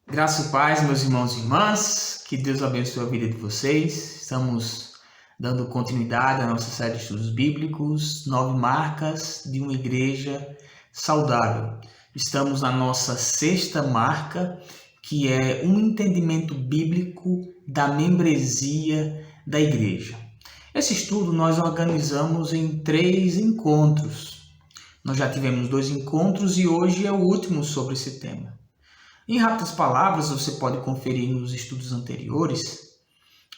Graça e paz, meus irmãos e irmãs, que Deus abençoe a vida de vocês. Estamos dando continuidade à nossa série de estudos bíblicos, 9 marcas de uma igreja saudável. Estamos na nossa sexta marca, que é um entendimento bíblico da membresia da igreja. Esse estudo nós organizamos em 3 encontros. Nós já tivemos 2 encontros e hoje é o último sobre esse tema. Em rápidas palavras, você pode conferir nos estudos anteriores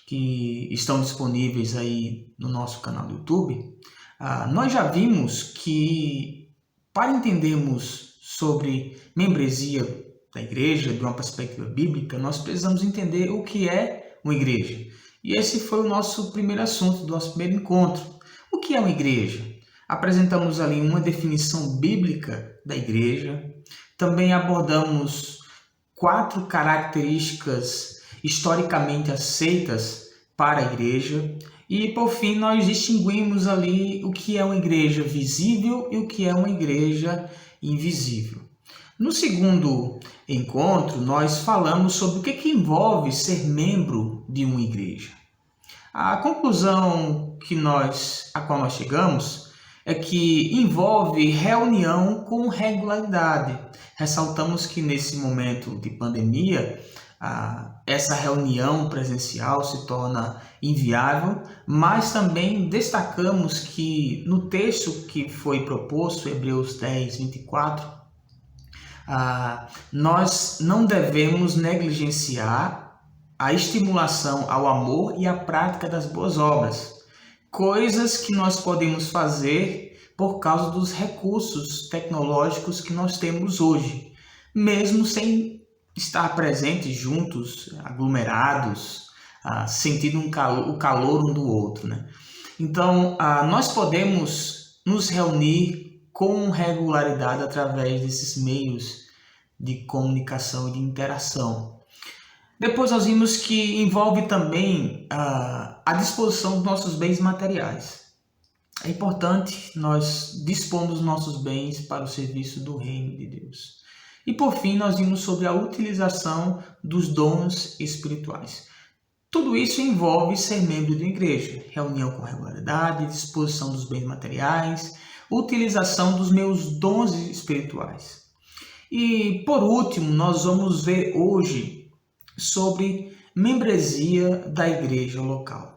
que estão disponíveis aí no nosso canal do YouTube. Nós já vimos que para entendermos sobre membresia da igreja de uma perspectiva bíblica, nós precisamos entender o que é uma igreja. E esse foi o nosso primeiro assunto do nosso primeiro encontro. O que é uma igreja? Apresentamos ali uma definição bíblica da igreja. Também abordamos 4 características historicamente aceitas para a igreja e, por fim, nós distinguimos ali o que é uma igreja visível e o que é uma igreja invisível. No segundo encontro, nós falamos sobre o que envolve ser membro de uma igreja. A conclusão a qual nós chegamos é que envolve reunião com regularidade. Ressaltamos que nesse momento de pandemia, essa reunião presencial se torna inviável, mas também destacamos que no texto que foi proposto, Hebreus 10, 24, nós não devemos negligenciar a estimulação ao amor e à prática das boas obras. Coisas que nós podemos fazer por causa dos recursos tecnológicos que nós temos hoje, mesmo sem estar presentes juntos, aglomerados, sentindo o calor um do outro, né? Então, nós podemos nos reunir com regularidade através desses meios de comunicação e de interação. Depois nós vimos que envolve também a disposição dos nossos bens materiais. É importante nós dispomos dos nossos bens para o serviço do reino de Deus. E por fim nós vimos sobre a utilização dos dons espirituais. Tudo isso envolve ser membro de uma igreja, reunião com regularidade, disposição dos bens materiais, utilização dos meus dons espirituais. E por último, nós vamos ver hoje sobre membresia da igreja local.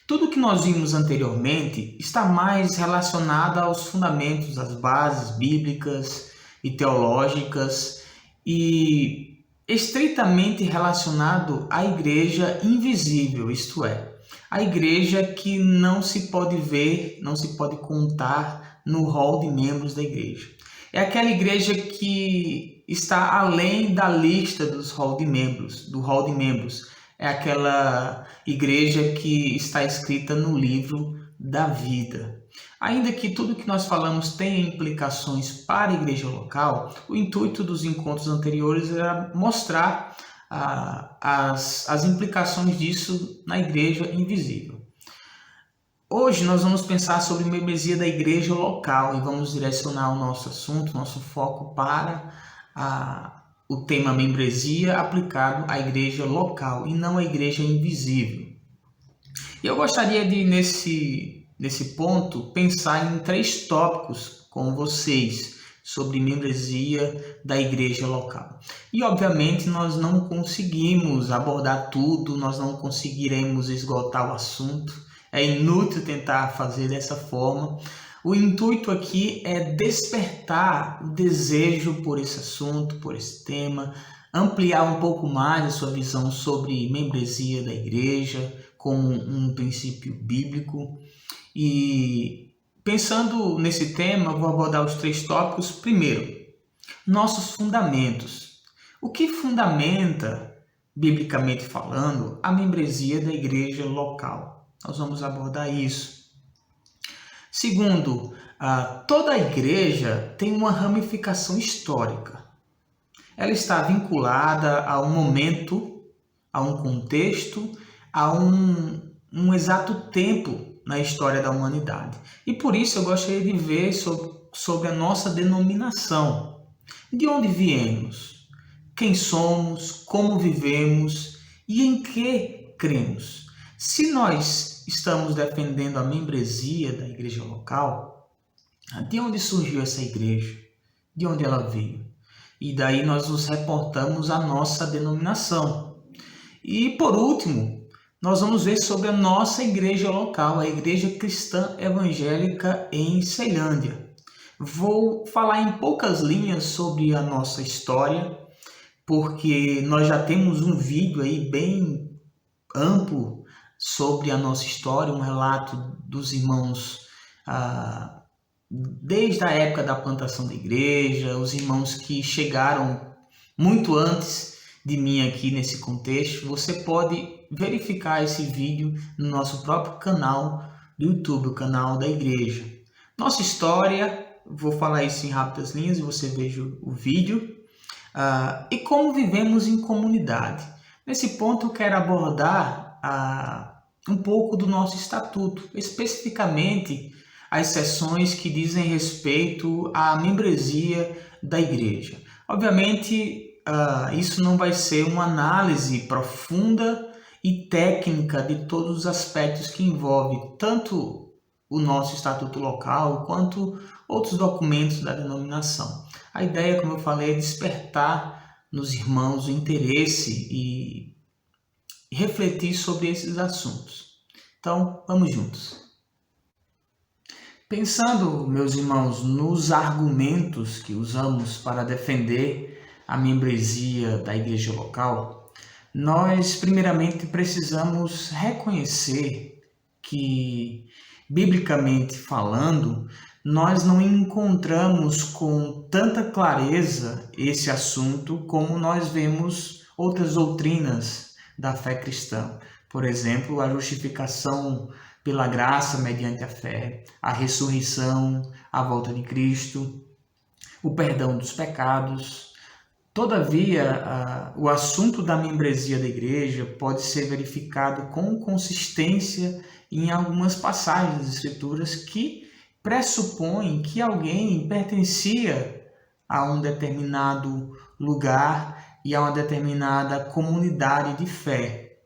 Tudo que nós vimos anteriormente está mais relacionado aos fundamentos, às bases bíblicas e teológicas e estreitamente relacionado à igreja invisível, isto é, a igreja que não se pode ver, não se pode contar no rol de membros da igreja. É aquela igreja que está além da lista do rol de membros. É aquela igreja que está escrita no livro da vida. Ainda que tudo que nós falamos tenha implicações para a igreja local, o intuito dos encontros anteriores era mostrar as implicações disso na igreja invisível. Hoje nós vamos pensar sobre membresia da igreja local e vamos direcionar o nosso assunto, nosso foco para o tema membresia aplicado à igreja local e não à igreja invisível. E eu gostaria de, nesse ponto, pensar em 3 tópicos com vocês sobre membresia da igreja local. E, obviamente, nós não conseguimos abordar tudo, nós não conseguiremos esgotar o assunto. É inútil tentar fazer dessa forma. O intuito aqui é despertar o desejo por esse assunto, por esse tema, ampliar um pouco mais a sua visão sobre membresia da igreja como um princípio bíblico. E pensando nesse tema, vou abordar os 3 tópicos. Primeiro, nossos fundamentos. O que fundamenta, biblicamente falando, a membresia da igreja local? Nós vamos abordar isso. Segundo, toda a igreja tem uma ramificação histórica. Ela está vinculada a um momento, a um contexto, a um exato tempo na história da humanidade. E por isso eu gostaria de ver sobre a nossa denominação. De onde viemos? quem somos, como vivemos e em que cremos. Se nós estamos defendendo a membresia da igreja local, de onde surgiu essa igreja? De onde ela veio? E daí nós nos reportamos à nossa denominação. E por último, nós vamos ver sobre a nossa igreja local, a Igreja Cristã Evangélica em Ceilândia. Vou falar em poucas linhas sobre a nossa história, porque nós já temos um vídeo aí bem amplo sobre a nossa história, um relato dos irmãos desde a época da plantação da igreja, os irmãos que chegaram muito antes de mim aqui nesse contexto. Você pode verificar esse vídeo no nosso próprio canal do YouTube, o canal da igreja. Nossa história, vou falar isso em rápidas linhas e você veja o vídeo. E como vivemos em comunidade. Nesse ponto eu quero abordar um pouco do nosso estatuto, especificamente as seções que dizem respeito à membresia da igreja. Obviamente, isso não vai ser uma análise profunda e técnica de todos os aspectos que envolve tanto o nosso estatuto local quanto outros documentos da denominação. A ideia, como eu falei, é despertar nos irmãos o interesse e refletir sobre esses assuntos. Então, vamos juntos. Pensando, meus irmãos, nos argumentos que usamos para defender a membresia da igreja local, nós primeiramente precisamos reconhecer que, biblicamente falando, nós não encontramos com tanta clareza esse assunto como nós vemos outras doutrinas da fé cristã. Por exemplo, a justificação pela graça mediante a fé, a ressurreição, a volta de Cristo, o perdão dos pecados. Todavia, o assunto da membresia da igreja pode ser verificado com consistência em algumas passagens das Escrituras que pressupõem que alguém pertencia a um determinado lugar e a uma determinada comunidade de fé.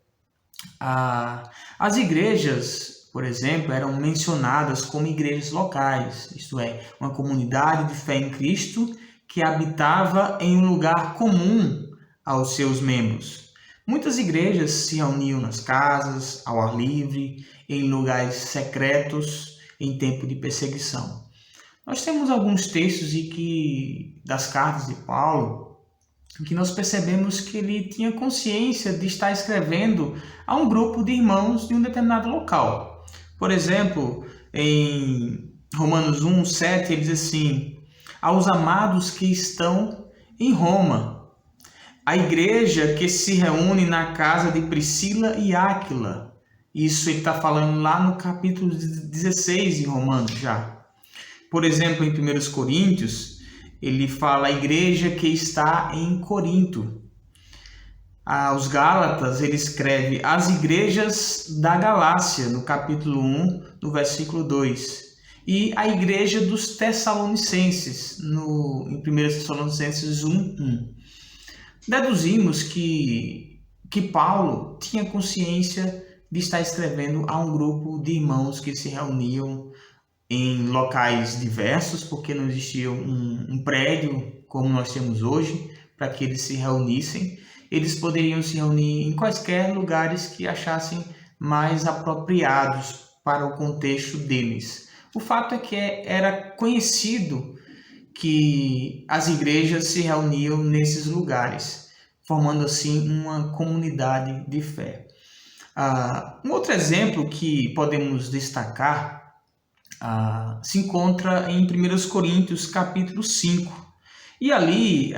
As igrejas, por exemplo, eram mencionadas como igrejas locais, isto é, uma comunidade de fé em Cristo que habitava em um lugar comum aos seus membros. Muitas igrejas se reuniam nas casas, ao ar livre, em lugares secretos, em tempo de perseguição. Nós temos alguns textos das cartas de Paulo que nós percebemos que ele tinha consciência de estar escrevendo a um grupo de irmãos de um determinado local. Por exemplo, em Romanos 1:7, ele diz assim: aos amados que estão em Roma, a igreja que se reúne na casa de Priscila e Áquila. Isso ele está falando lá no capítulo 16 de Romanos já. Por exemplo, em 1 Coríntios, ele fala a igreja que está em Corinto. Aos Gálatas, ele escreve as igrejas da Galácia, no capítulo 1, no versículo 2. E a igreja dos Tessalonicenses, em 1 Tessalonicenses 1:1. Deduzimos que Paulo tinha consciência de estar escrevendo a um grupo de irmãos que se reuniam em locais diversos, porque não existia um prédio como nós temos hoje, para que eles se reunissem. Eles poderiam se reunir em quaisquer lugares que achassem mais apropriados para o contexto deles. O fato é que era conhecido que as igrejas se reuniam nesses lugares, formando assim uma comunidade de fé. Um outro exemplo que podemos destacar se encontra em 1 Coríntios capítulo 5. E ali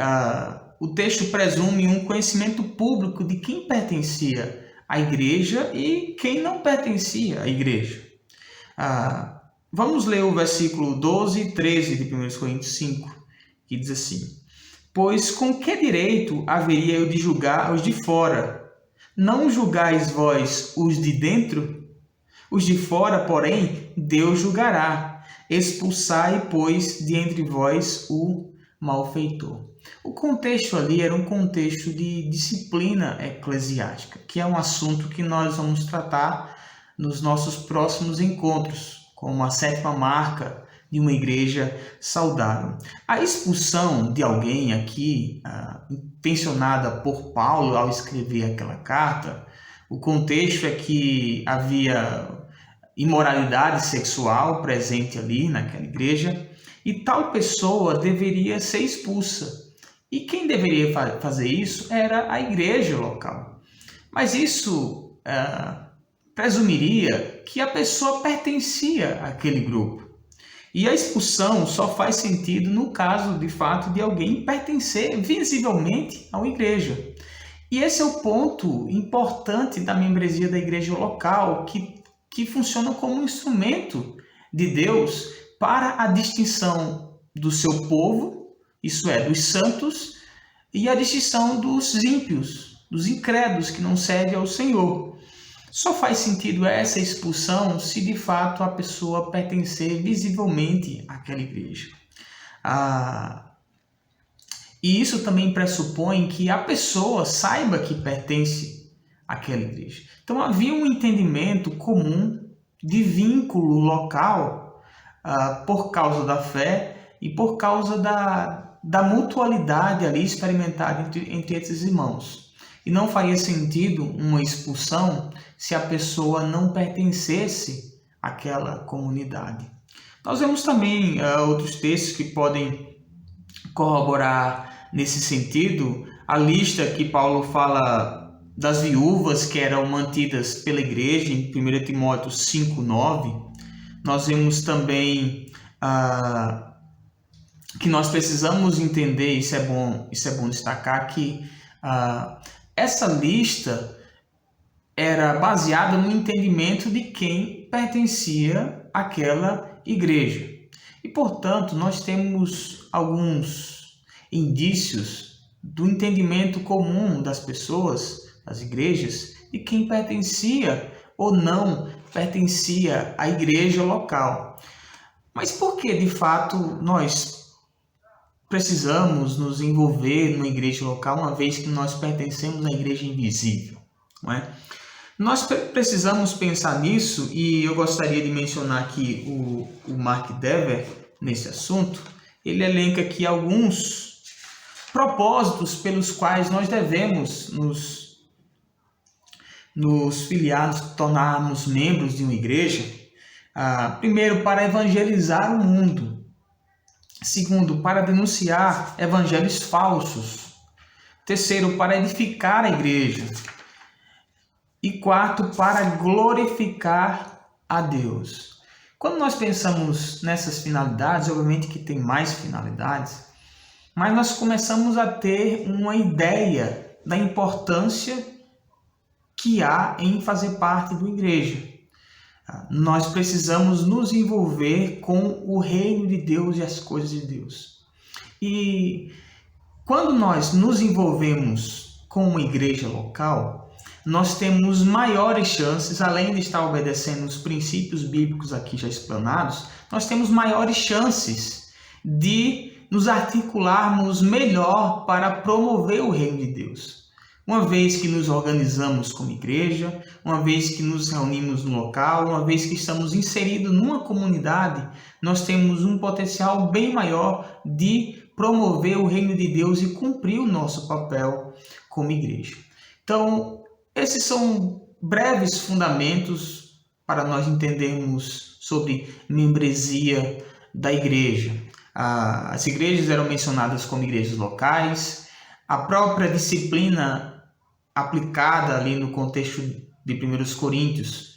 o texto presume um conhecimento público de quem pertencia à igreja e quem não pertencia à igreja. Vamos ler o versículo 12 e 13 de 1 Coríntios 5, que diz assim: pois com que direito haveria eu de julgar os de fora? Não julgais vós os de dentro? Os de fora, porém, Deus julgará. Expulsai, pois, de entre vós o malfeitor. O contexto ali era um contexto de disciplina eclesiástica, que é um assunto que nós vamos tratar nos nossos próximos encontros, como a 7ª marca de uma igreja saudável. A expulsão de alguém aqui, intencionada por Paulo ao escrever aquela carta, o contexto é que havia imoralidade sexual presente ali naquela igreja e tal pessoa deveria ser expulsa. E quem deveria fazer isso era a igreja local. Mas isso presumiria que a pessoa pertencia àquele grupo. E a expulsão só faz sentido no caso, de fato, de alguém pertencer visivelmente a uma igreja. E esse é o ponto importante da membresia da igreja local, que funciona como um instrumento de Deus para a distinção do seu povo, isso é, dos santos, e a distinção dos ímpios, dos incrédulos que não servem ao Senhor. Só faz sentido essa expulsão se de fato a pessoa pertencer visivelmente àquela igreja. E isso também pressupõe que a pessoa saiba que pertence àquela igreja. Então havia um entendimento comum de vínculo local por causa da fé e por causa da mutualidade ali experimentada entre esses irmãos. E não faria sentido uma expulsão se a pessoa não pertencesse àquela comunidade. Nós vemos também outros textos que podem corroborar nesse sentido. A lista que Paulo fala das viúvas que eram mantidas pela igreja em 1 Timóteo 5:9. Nós vemos também que nós precisamos entender, isso é bom destacar, que essa lista era baseada no entendimento de quem pertencia àquela igreja. E, portanto, nós temos alguns indícios do entendimento comum das pessoas, das igrejas, de quem pertencia ou não pertencia à igreja local. Mas por que, de fato, nós precisamos nos envolver numa igreja local, uma vez que nós pertencemos à igreja invisível, não é? Nós precisamos pensar nisso, e eu gostaria de mencionar aqui o Mark Dever nesse assunto. Ele elenca aqui alguns propósitos pelos quais nós devemos nos filiar, nos tornarmos membros de uma igreja. Primeiro, para evangelizar o mundo. Segundo, para denunciar evangelhos falsos. Terceiro, para edificar a igreja. E quarto, para glorificar a Deus. Quando nós pensamos nessas finalidades, obviamente que tem mais finalidades, mas nós começamos a ter uma ideia da importância que há em fazer parte de uma igreja. Nós precisamos nos envolver com o reino de Deus e as coisas de Deus. E quando nós nos envolvemos com uma igreja local, nós temos maiores chances, além de estar obedecendo os princípios bíblicos aqui já explanados, nós temos maiores chances de nos articularmos melhor para promover o reino de Deus. Uma vez que nos organizamos como igreja, uma vez que nos reunimos no local, uma vez que estamos inseridos numa comunidade, nós temos um potencial bem maior de promover o reino de Deus e cumprir o nosso papel como igreja. Então, esses são breves fundamentos para nós entendermos sobre membresia da igreja. As igrejas eram mencionadas como igrejas locais. A própria disciplina aplicada ali no contexto de 1 Coríntios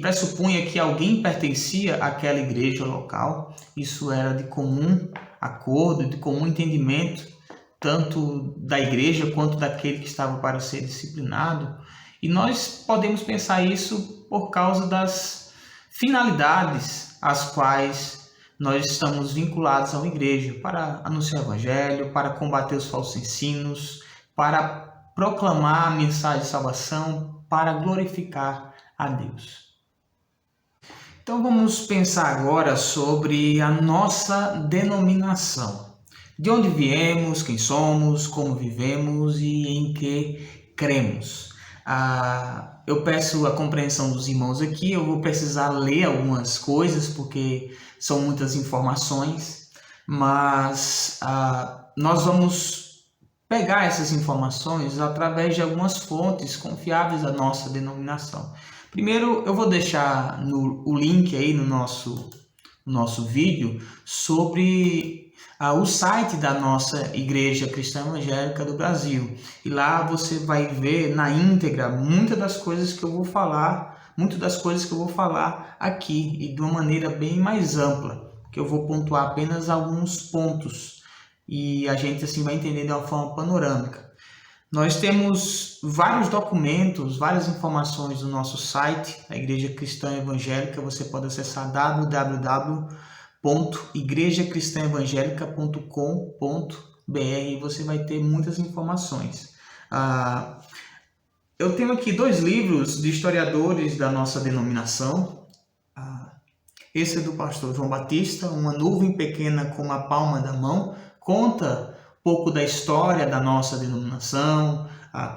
pressupunha que alguém pertencia àquela igreja local. Isso era de comum acordo, de comum entendimento, tanto da igreja quanto daquele que estava para ser disciplinado. E nós podemos pensar isso por causa das finalidades às quais nós estamos vinculados a uma igreja: para anunciar o evangelho, para combater os falsos ensinos, para proclamar a mensagem de salvação, para glorificar a Deus. Então vamos pensar agora sobre a nossa denominação. De onde viemos, quem somos, como vivemos e em que cremos. Eu peço a compreensão dos irmãos aqui, eu vou precisar ler algumas coisas porque são muitas informações, mas nós vamos pegar essas informações através de algumas fontes confiáveis da nossa denominação. Primeiro, eu vou deixar o link aí no nosso vídeo sobre o site da nossa Igreja Cristã Evangélica do Brasil. E lá você vai ver na íntegra muitas das coisas que eu vou falar aqui e de uma maneira bem mais ampla, que eu vou pontuar apenas alguns pontos e a gente assim vai entender de uma forma panorâmica. Nós temos vários documentos, várias informações no nosso site, a Igreja Cristã Evangélica. Você pode acessar www.igrejacristãevangelica.com.br e você vai ter muitas informações. Eu tenho aqui 2 livros de historiadores da nossa denominação. Esse é do pastor João Batista, Uma Nuvem Pequena como a Palma da Mão, conta pouco da história da nossa denominação,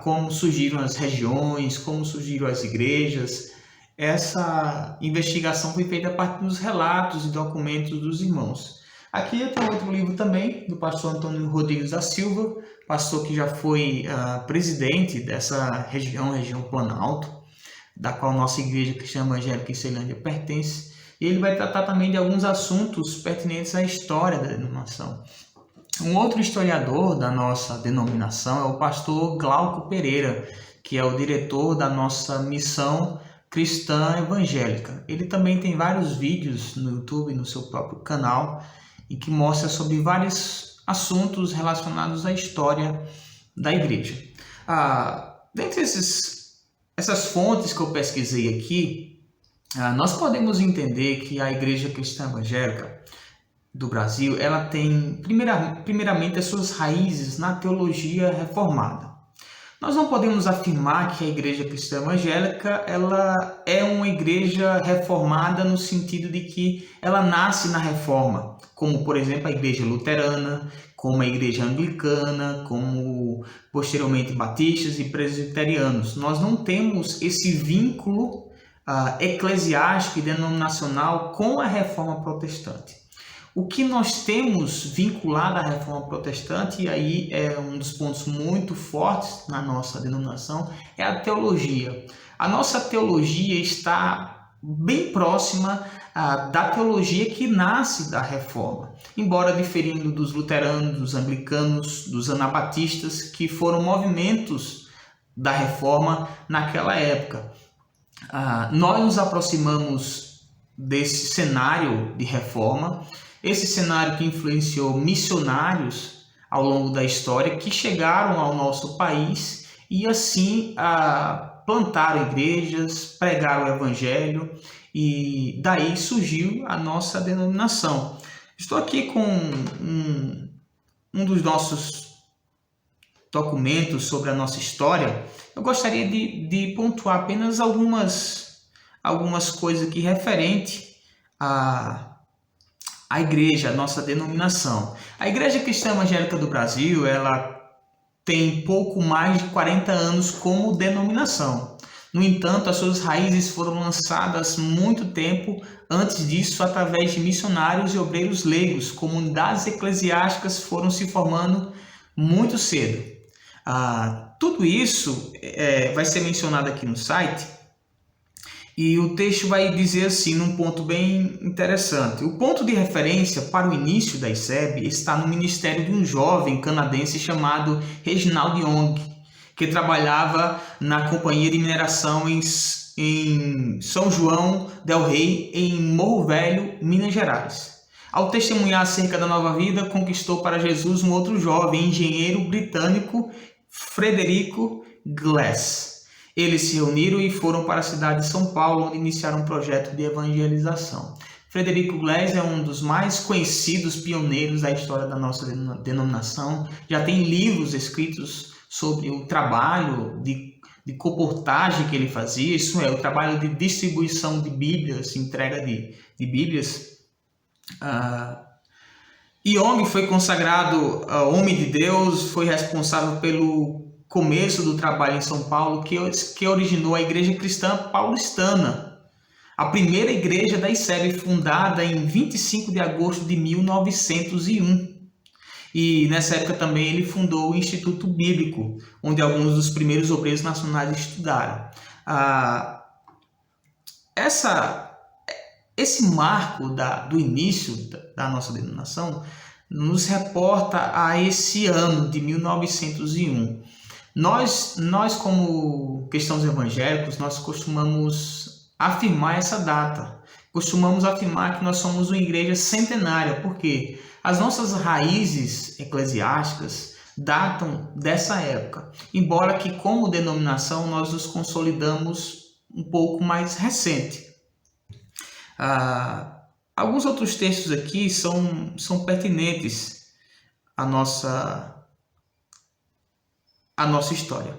como surgiram as regiões, como surgiram as igrejas. Essa investigação foi feita a partir dos relatos e documentos dos irmãos. Aqui eu tenho outro livro também, do pastor Antônio Rodrigues da Silva, pastor que já foi presidente dessa região Planalto, da qual nossa Igreja Cristã Evangélica em Ceilândia pertence. E ele vai tratar também de alguns assuntos pertinentes à história da denominação. Um outro historiador da nossa denominação é o pastor Glauco Pereira, que é o diretor da nossa missão cristã evangélica. Ele também tem vários vídeos no YouTube, no seu próprio canal, em que mostra sobre vários assuntos relacionados à história da igreja. Dentre essas fontes que eu pesquisei aqui, nós podemos entender que a Igreja Cristã Evangélica do Brasil, ela tem primeiramente as suas raízes na teologia reformada. Nós não podemos afirmar que a Igreja Cristã Evangélica ela é uma igreja reformada no sentido de que ela nasce na reforma, como por exemplo a Igreja Luterana, como a Igreja Anglicana, como posteriormente batistas e presbiterianos. Nós não temos esse vínculo eclesiástico e denominacional com a reforma protestante. O que nós temos vinculado à reforma protestante, e aí é um dos pontos muito fortes na nossa denominação, é a teologia. A nossa teologia está bem próxima da teologia que nasce da reforma, embora diferindo dos luteranos, dos anglicanos, dos anabatistas, que foram movimentos da reforma naquela época. Nós nos aproximamos desse cenário de reforma, esse cenário que influenciou missionários ao longo da história que chegaram ao nosso país e assim plantaram igrejas, pregaram o evangelho e daí surgiu a nossa denominação. Estou aqui com um dos nossos documentos sobre a nossa história. Eu gostaria de pontuar apenas algumas coisas aqui referente a igreja, a nossa denominação. A Igreja Cristã Evangélica do Brasil, ela tem pouco mais de 40 anos como denominação. No entanto, as suas raízes foram lançadas muito tempo antes disso através de missionários e obreiros leigos. Comunidades eclesiásticas foram se formando muito cedo. Tudo isso vai ser mencionado aqui no site. E o texto vai dizer assim, num ponto bem interessante. O ponto de referência para o início da ICEB está no ministério de um jovem canadense chamado Reginald Young, que trabalhava na companhia de mineração em São João del Rei, em Morro Velho, Minas Gerais. Ao testemunhar acerca da nova vida, conquistou para Jesus um outro jovem engenheiro britânico, Frederico Glass. Eles se reuniram e foram para a cidade de São Paulo, onde iniciaram um projeto de evangelização. Frederico Glass é um dos mais conhecidos pioneiros da história da nossa denominação. Já tem livros escritos sobre o trabalho de comportagem que ele fazia, isso é, o trabalho de distribuição de Bíblias, entrega de Bíblias. E homem foi consagrado, homem de Deus, foi responsável pelo começo do trabalho em São Paulo, que originou a Igreja Cristã Paulistana, a primeira igreja da ICEB, fundada em 25 de agosto de 1901. E nessa época também ele fundou o Instituto Bíblico, onde alguns dos primeiros obreiros nacionais estudaram. Esse marco do início da nossa denominação nos reporta a esse ano de 1901. Nós como cristãos evangélicos, nós costumamos afirmar essa data. Costumamos afirmar que nós somos uma igreja centenária, porque as nossas raízes eclesiásticas datam dessa época, embora que como denominação nós nos consolidamos um pouco mais recente. Alguns outros textos aqui são pertinentes à nossa história.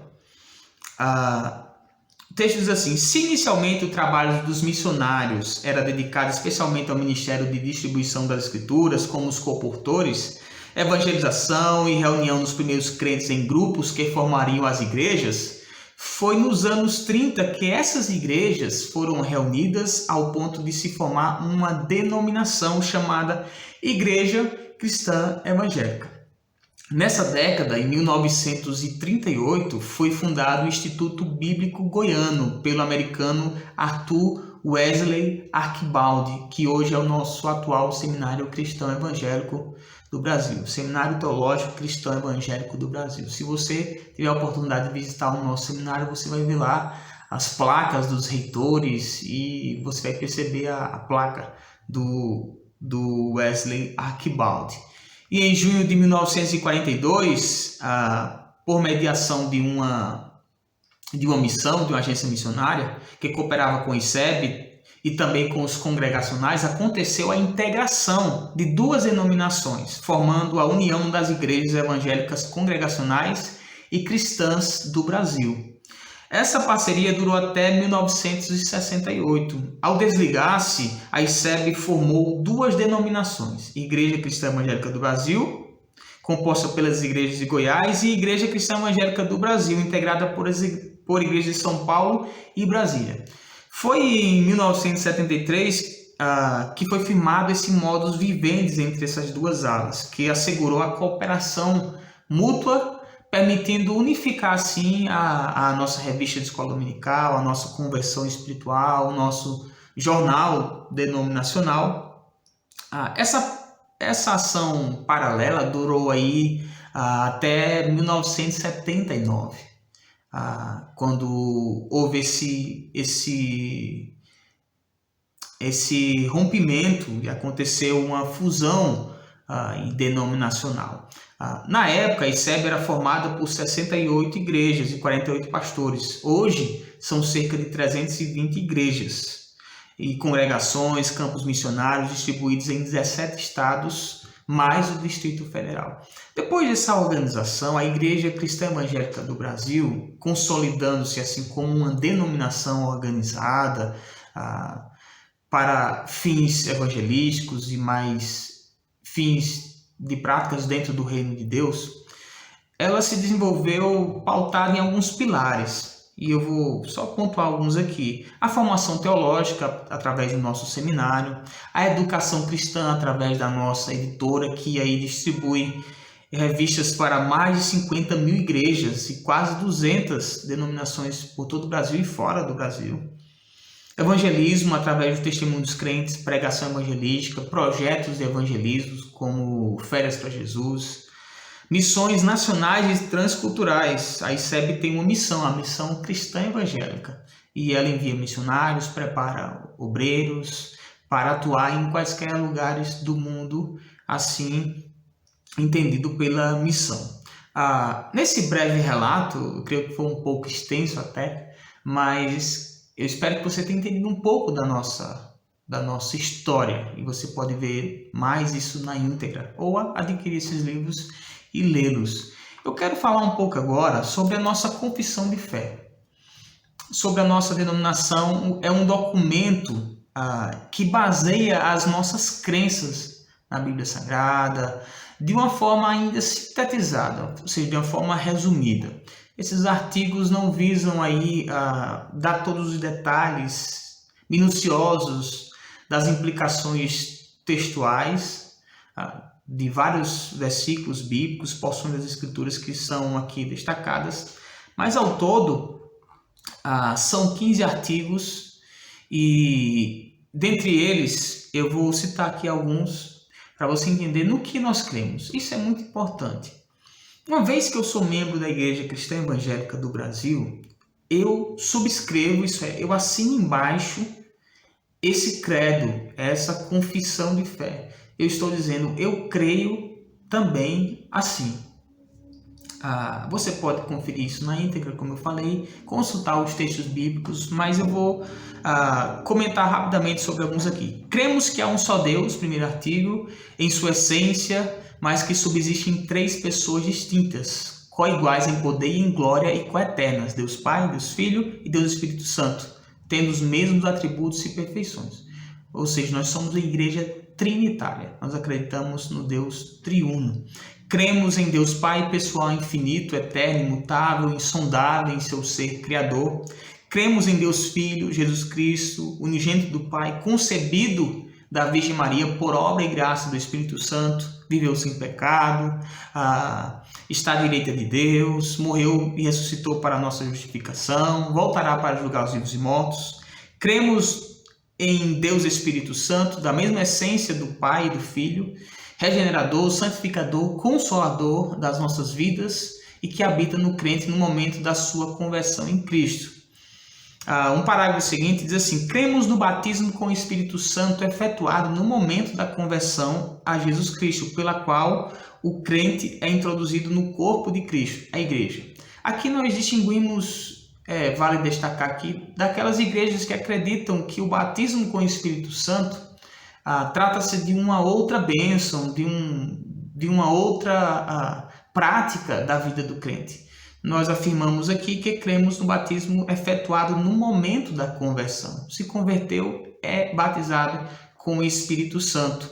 Textos assim: se inicialmente o trabalho dos missionários era dedicado especialmente ao ministério de distribuição das escrituras, como os comportores, evangelização e reunião dos primeiros crentes em grupos que formariam as igrejas, foi nos anos 30 que essas igrejas foram reunidas ao ponto de se formar uma denominação chamada Igreja Cristã Evangélica. Nessa década, em 1938, foi fundado o Instituto Bíblico Goiano pelo americano Arthur Wesley Archibald, que hoje é o nosso atual Seminário Cristão Evangélico do Brasil, Seminário Teológico Cristão Evangélico do Brasil. Se você tiver a oportunidade de visitar o nosso seminário, você vai ver lá as placas dos reitores e você vai perceber a placa do Wesley Archibald. E em junho de 1942, por mediação de uma missão, de uma agência missionária, que cooperava com o ICEB e também com os congregacionais, aconteceu a integração de duas denominações, formando a União das Igrejas Evangélicas Congregacionais e Cristãs do Brasil. Essa parceria durou até 1968. Ao desligar-se, a ICEB formou duas denominações: Igreja Cristã Evangélica do Brasil, composta pelas igrejas de Goiás, e Igreja Cristã Evangélica do Brasil, integrada por igrejas de São Paulo e Brasília. Foi em 1973 que foi firmado esse modus vivendi entre essas duas alas, que assegurou a cooperação mútua, permitindo unificar assim a nossa revista de escola dominical, a nossa conversão espiritual, o nosso jornal denominacional. Essa ação paralela durou aí até 1979, quando houve esse rompimento e aconteceu uma fusão denominacional. Na época, a ICEB era formada por 68 igrejas e 48 pastores. Hoje, são cerca de 320 igrejas e congregações, campos missionários distribuídos em 17 estados, mais o Distrito Federal. Depois dessa organização, a Igreja Cristã Evangélica do Brasil, consolidando-se assim como uma denominação organizada para fins evangelísticos e mais fins de práticas dentro do reino de Deus, ela se desenvolveu pautada em alguns pilares, e eu vou só pontuar alguns aqui: a formação teológica através do nosso seminário, a educação cristã através da nossa editora, que aí distribui revistas para mais de 50 mil igrejas e quase 200 denominações por todo o Brasil e fora do Brasil. Evangelismo através do testemunho dos crentes, pregação evangelística, projetos de evangelismo como Férias para Jesus, missões nacionais e transculturais. A ICEB tem uma missão, a missão cristã evangélica, e ela envia missionários, prepara obreiros para atuar em quaisquer lugares do mundo, assim entendido pela missão. Nesse breve relato, eu creio que foi um pouco extenso até, mas eu espero que você tenha entendido um pouco da nossa história, e você pode ver mais isso na íntegra ou adquirir esses livros e lê-los. Eu quero falar um pouco agora sobre a nossa confissão de fé. sobre a nossa denominação é um documento que baseia as nossas crenças na Bíblia Sagrada de uma forma ainda sintetizada, ou seja, de uma forma resumida. Esses artigos não visam aí dar todos os detalhes minuciosos das implicações textuais de vários versículos bíblicos, porções das Escrituras que são aqui destacadas, mas ao todo são 15 artigos e dentre eles eu vou citar aqui alguns para você entender no que nós cremos. Isso é muito importante. Uma vez que eu sou membro da Igreja Cristã Evangélica do Brasil, eu subscrevo, isso é, eu assino embaixo esse credo, essa confissão de fé. Eu estou dizendo, eu creio também assim. Você pode conferir isso na íntegra, como eu falei, consultar os textos bíblicos, mas eu vou comentar rapidamente sobre alguns aqui. Cremos que há um só Deus, primeiro artigo, em sua essência, mas que subsistem 3 pessoas distintas, coiguais em poder e em glória e coeternas, Deus Pai, Deus Filho e Deus Espírito Santo, tendo os mesmos atributos e perfeições. Ou seja, nós somos a igreja trinitária, nós acreditamos no Deus triuno. Cremos em Deus Pai, pessoal, infinito, eterno, imutável, insondável em seu ser criador. Cremos em Deus Filho, Jesus Cristo, unigênito do Pai, concebido da Virgem Maria por obra e graça do Espírito Santo, viveu sem pecado, está à direita de Deus, morreu e ressuscitou para a nossa justificação, voltará para julgar os vivos e mortos. Cremos em Deus Espírito Santo, da mesma essência do Pai e do Filho, regenerador, santificador, consolador das nossas vidas e que habita no crente no momento da sua conversão em Cristo. Um parágrafo seguinte diz assim: cremos no batismo com o Espírito Santo efetuado no momento da conversão a Jesus Cristo, pela qual o crente é introduzido no corpo de Cristo, a igreja. Aqui nós distinguimos, vale destacar aqui, daquelas igrejas que acreditam que o batismo com o Espírito Santo trata-se de uma outra bênção, de uma outra prática da vida do crente. Nós afirmamos aqui que cremos no batismo efetuado no momento da conversão. Se converteu, é batizado com o Espírito Santo.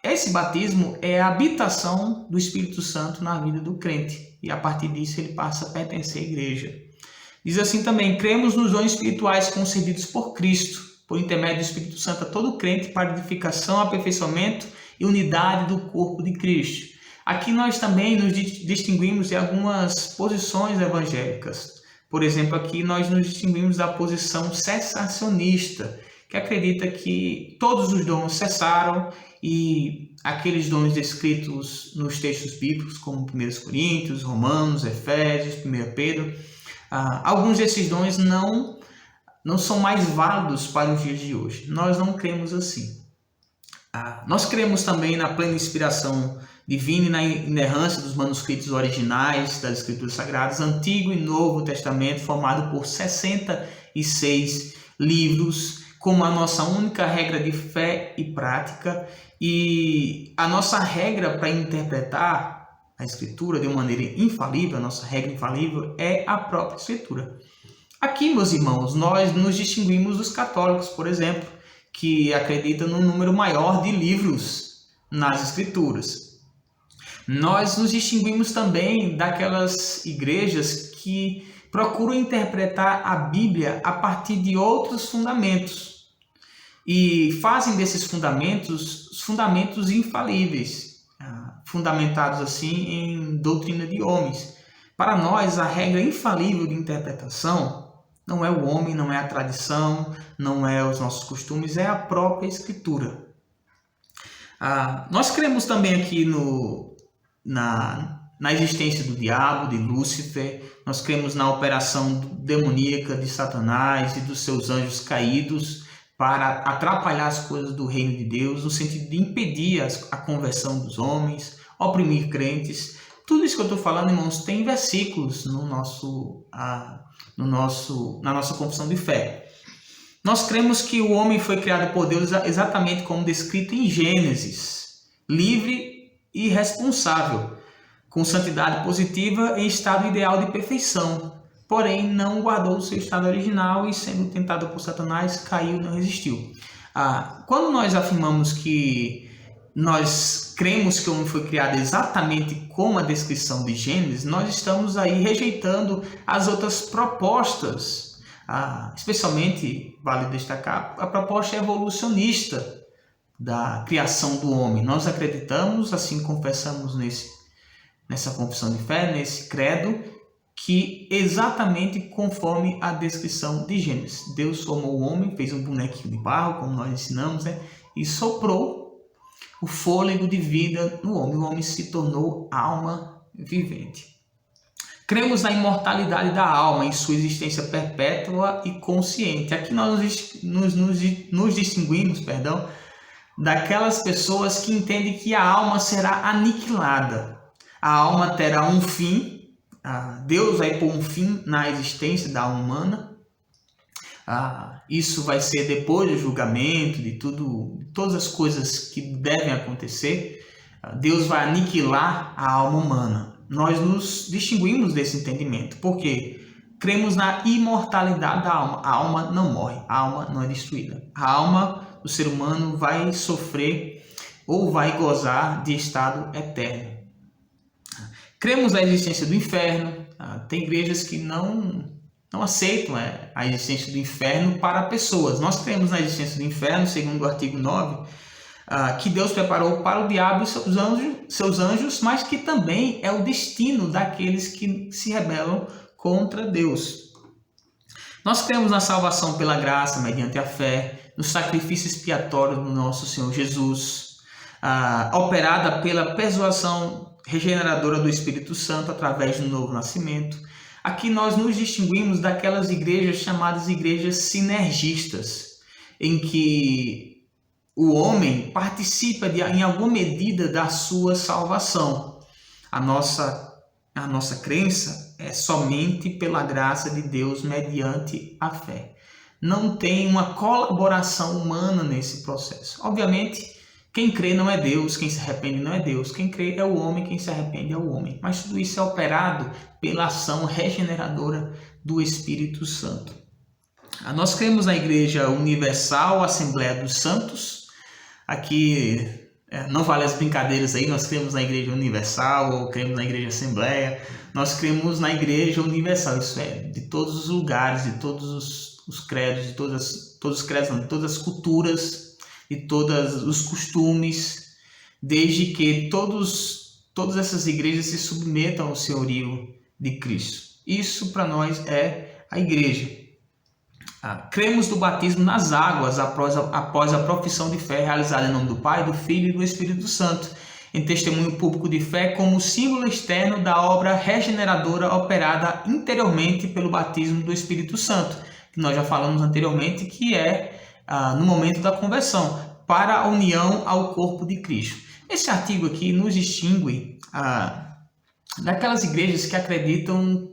Esse batismo é a habitação do Espírito Santo na vida do crente. E a partir disso ele passa a pertencer à igreja. Diz assim também: cremos nos dons espirituais concedidos por Cristo, por intermédio do Espírito Santo a todo crente para edificação, aperfeiçoamento e unidade do corpo de Cristo. Aqui nós também nos distinguimos de algumas posições evangélicas. Por exemplo, aqui nós nos distinguimos da posição cessacionista, que acredita que todos os dons cessaram e aqueles dons descritos nos textos bíblicos, como 1 Coríntios, Romanos, Efésios, 1 Pedro, alguns desses dons não são mais válidos para os dias de hoje. Nós não cremos assim. Nós cremos também na plena inspiração divina e na inerrância dos manuscritos originais das Escrituras Sagradas, Antigo e Novo Testamento, formado por 66 livros, como a nossa única regra de fé e prática, e a nossa regra para interpretar a Escritura de uma maneira infalível, a nossa regra infalível é a própria Escritura. Aqui, meus irmãos, nós nos distinguimos dos católicos, por exemplo, que acreditam num número maior de livros nas Escrituras. Nós nos distinguimos também daquelas igrejas que procuram interpretar a Bíblia a partir de outros fundamentos e fazem desses fundamentos fundamentos infalíveis, fundamentados assim em doutrina de homens. Para nós, a regra infalível de interpretação não é o homem, não é a tradição, não é os nossos costumes, é a própria Escritura. Nós cremos também aqui na existência do diabo, de Lúcifer. Nós cremos na operação demoníaca de Satanás e dos seus anjos caídos para atrapalhar as coisas do reino de Deus, no sentido de impedir a conversão dos homens, oprimir crentes. Tudo isso que eu estou falando, irmãos, tem versículos na nossa confissão de fé. Nós cremos que o homem foi criado por Deus exatamente como descrito em Gênesis, livre e responsável, com santidade positiva em estado ideal de perfeição, porém não guardou o seu estado original e, sendo tentado por Satanás, caiu e não resistiu. Quando nós afirmamos que nós cremos que o homem foi criado exatamente como a descrição de Gênesis, nós estamos aí rejeitando as outras propostas, especialmente, vale destacar, a proposta evolucionista da criação do homem. Nós acreditamos, assim confessamos nessa confissão de fé, nesse credo, que exatamente conforme a descrição de Gênesis. Deus formou o homem, fez um bonequinho de barro, como nós ensinamos, e soprou o fôlego de vida no homem. O homem se tornou alma vivente. Cremos na imortalidade da alma, em sua existência perpétua e consciente. Aqui nós nos distinguimos, daquelas pessoas que entendem que a alma será aniquilada. A alma terá um fim. Deus vai pôr um fim na existência da alma humana. Isso vai ser depois do julgamento, de todas as coisas que devem acontecer. Deus vai aniquilar a alma humana. Nós nos distinguimos desse entendimento, porque cremos na imortalidade da alma. A alma não morre, a alma não é destruída. A alma do ser humano vai sofrer ou vai gozar de estado eterno. Cremos na existência do inferno. Tem igrejas que não aceitam a existência do inferno para pessoas. Nós cremos na existência do inferno, segundo o artigo 9, que Deus preparou para o diabo e seus anjos, mas que também é o destino daqueles que se rebelam contra Deus. Nós cremos na salvação pela graça, mediante a fé, no sacrifício expiatório do nosso Senhor Jesus, operada pela persuasão regeneradora do Espírito Santo através do novo nascimento. Aqui nós nos distinguimos daquelas igrejas chamadas igrejas sinergistas, em que o homem participa em alguma medida da sua salvação. A nossa crença é somente pela graça de Deus mediante a fé. Não tem uma colaboração humana nesse processo. Obviamente, quem crê não é Deus, quem se arrepende não é Deus. Quem crê é o homem, quem se arrepende é o homem. Mas tudo isso é operado pela ação regeneradora do Espírito Santo. Nós cremos na Igreja Universal, Assembleia dos Santos. Aqui não vale as brincadeiras aí, nós cremos na Igreja Universal ou cremos na Igreja Assembleia. Nós cremos na Igreja Universal, isso é, de todos os lugares, de todos os credos, de todas as culturas, de todos os costumes, desde que todas essas igrejas se submetam ao senhorio de Cristo. Isso para nós é a igreja. Cremos no batismo nas águas após a profissão de fé realizada em nome do Pai, do Filho e do Espírito Santo, em testemunho público de fé como símbolo externo da obra regeneradora operada interiormente pelo batismo do Espírito Santo, que nós já falamos anteriormente, que é no momento da conversão, para a união ao corpo de Cristo. Esse artigo aqui nos distingue daquelas igrejas que acreditam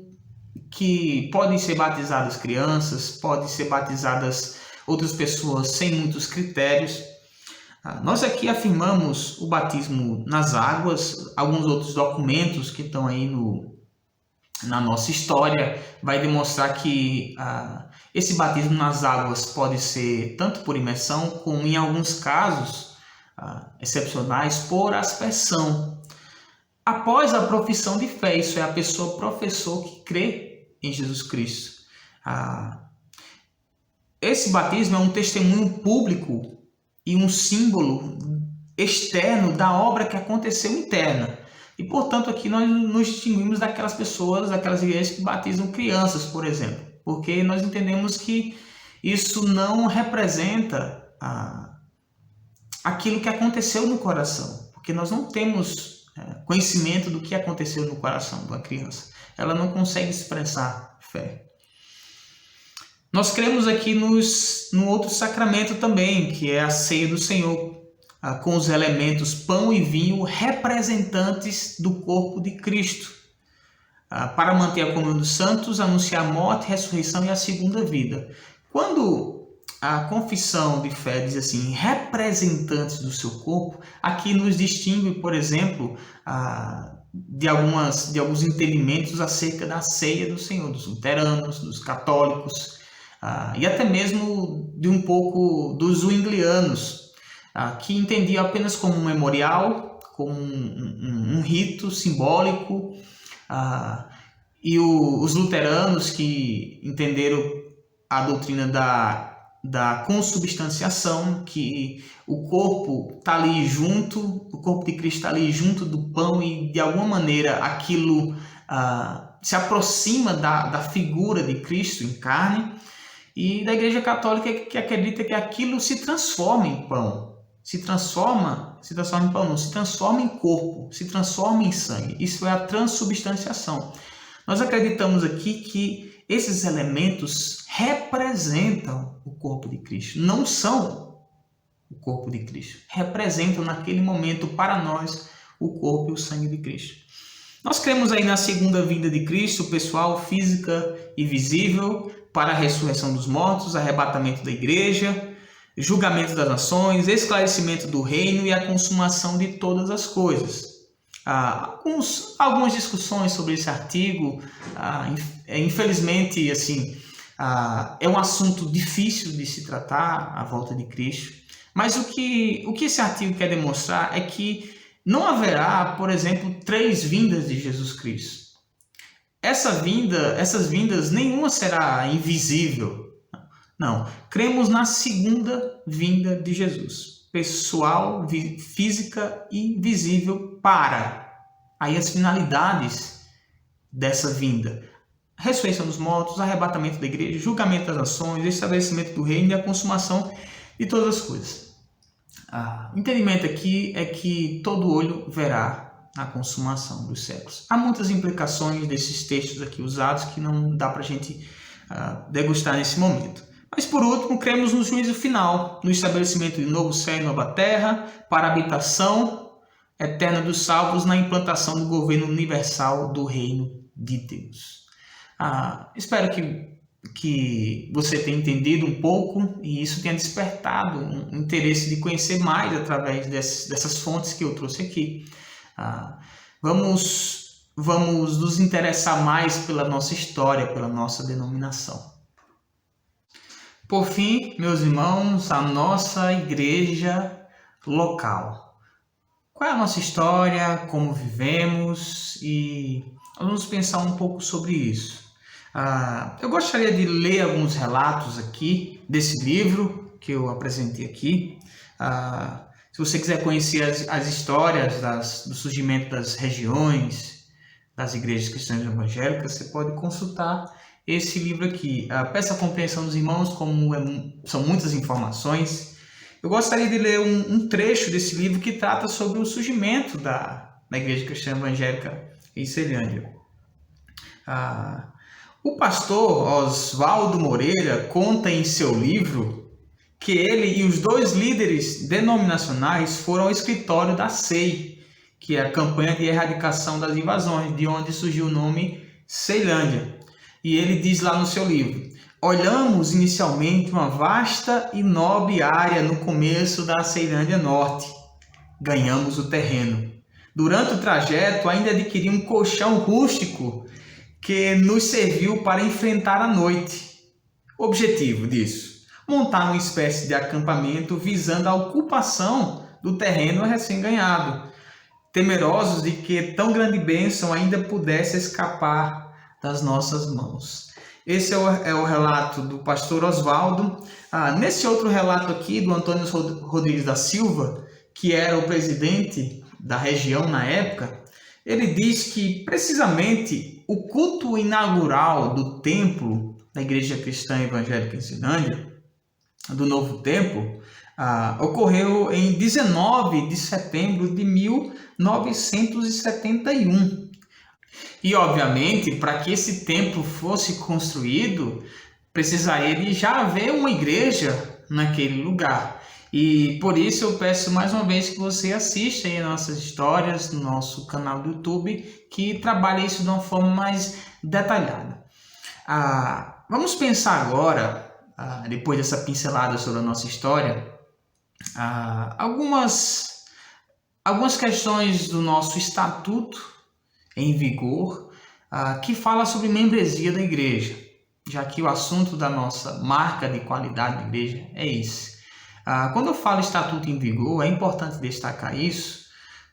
que podem ser batizadas crianças, podem ser batizadas outras pessoas sem muitos critérios. Nós aqui afirmamos o batismo nas águas. Alguns outros documentos que estão aí na nossa história vai demonstrar que esse batismo nas águas pode ser tanto por imersão, como em alguns casos excepcionais, por aspersão. Após a profissão de fé, isso é, a pessoa professou que crê em Jesus Cristo. Esse batismo é um testemunho público e um símbolo externo da obra que aconteceu interna. E, portanto, aqui nós nos distinguimos daquelas pessoas, daquelas igrejas que batizam crianças, por exemplo, porque nós entendemos que isso não representa aquilo que aconteceu no coração, porque nós não temos conhecimento do que aconteceu no coração de uma criança. Ela não consegue expressar fé. Nós cremos aqui no outro sacramento também, que é a ceia do Senhor, com os elementos pão e vinho representantes do corpo de Cristo, para manter a comunhão dos santos, anunciar a morte, ressurreição e a segunda vida. Quando a confissão de fé diz assim, representantes do seu corpo, aqui nos distingue, por exemplo, de alguns entendimentos acerca da ceia do Senhor, dos luteranos, dos católicos, e até mesmo de um pouco dos zwinglianos, que entendiam apenas como um memorial, como um rito simbólico, e os luteranos que entenderam a doutrina da consubstanciação, que o corpo está ali junto, o corpo de Cristo está ali junto do pão e de alguma maneira aquilo se aproxima da figura de Cristo em carne, e da Igreja Católica que acredita que aquilo se transforma em pão, se transforma em corpo, se transforma em sangue. Isso é a transubstanciação. Nós acreditamos aqui que esses elementos representam o corpo de Cristo, não são o corpo de Cristo, representam naquele momento para nós o corpo e o sangue de Cristo. Nós cremos aí na segunda vinda de Cristo, pessoal, física e visível, para a ressurreição dos mortos, arrebatamento da igreja, julgamento das nações, esclarecimento do reino e a consumação de todas as coisas. Algumas discussões sobre esse artigo, infelizmente, assim, é um assunto difícil de se tratar, a volta de Cristo, mas o que esse artigo quer demonstrar é que não haverá, por exemplo, 3 vindas de Jesus Cristo. Essas vindas, nenhuma será invisível. Não, cremos na segunda vinda de Jesus, pessoal, física e visível para aí as finalidades dessa vinda. Ressurreição dos mortos, arrebatamento da igreja, julgamento das nações, estabelecimento do reino e a consumação de todas as coisas. O entendimento aqui é que todo olho verá a consumação dos séculos. Há muitas implicações desses textos aqui usados que não dá para a gente degustar nesse momento. Mas, por último, cremos no juízo final, no estabelecimento de novo céu e nova terra, para a habitação eterna dos salvos, na implantação do governo universal do reino de Deus. Espero que você tenha entendido um pouco e isso tenha despertado um interesse de conhecer mais através dessas fontes que eu trouxe aqui. Vamos nos interessar mais pela nossa história, pela nossa denominação. Por fim, meus irmãos, a nossa igreja local. Qual é a nossa história, como vivemos, e vamos pensar um pouco sobre isso. Eu gostaria de ler alguns relatos aqui desse livro que eu apresentei aqui. Se você quiser conhecer as histórias do surgimento das regiões, das igrejas cristãs evangélicas, você pode consultar esse livro aqui. Peço a compreensão dos irmãos, como são muitas informações. Eu gostaria de ler um trecho desse livro que trata sobre o surgimento da igreja cristã evangélica em Ceilândia. O pastor Oswaldo Moreira conta em seu livro que ele e os 2 líderes denominacionais foram ao escritório da SEI, que é a Campanha de Erradicação das Invasões, de onde surgiu o nome Ceilândia. E ele diz lá no seu livro: olhamos inicialmente uma vasta e nobre área no começo da Ceilândia Norte. Ganhamos o terreno. Durante o trajeto, ainda adquiri um colchão rústico que nos serviu para enfrentar a noite. O objetivo disso: montar uma espécie de acampamento visando a ocupação do terreno recém-ganhado, temerosos de que tão grande bênção ainda pudesse escapar das nossas mãos. Esse é o relato do pastor Oswaldo. Nesse outro relato aqui, do Antônio Rodrigues da Silva, que era o presidente da região na época, ele diz que precisamente o culto inaugural do templo da Igreja Cristã Evangélica em Ceilândia, do Novo Templo, ocorreu em 19 de setembro de 1971. E, obviamente, para que esse templo fosse construído, precisaria de já haver uma igreja naquele lugar. E por isso eu peço mais uma vez que você assista aí nossas histórias no nosso canal do YouTube, que trabalha isso de uma forma mais detalhada. Vamos pensar agora depois dessa pincelada sobre a nossa história, algumas questões do nosso estatuto em vigor, que fala sobre membresia da igreja, já que o assunto da nossa marca de qualidade da igreja é esse. Quando eu falo estatuto em vigor, é importante destacar isso,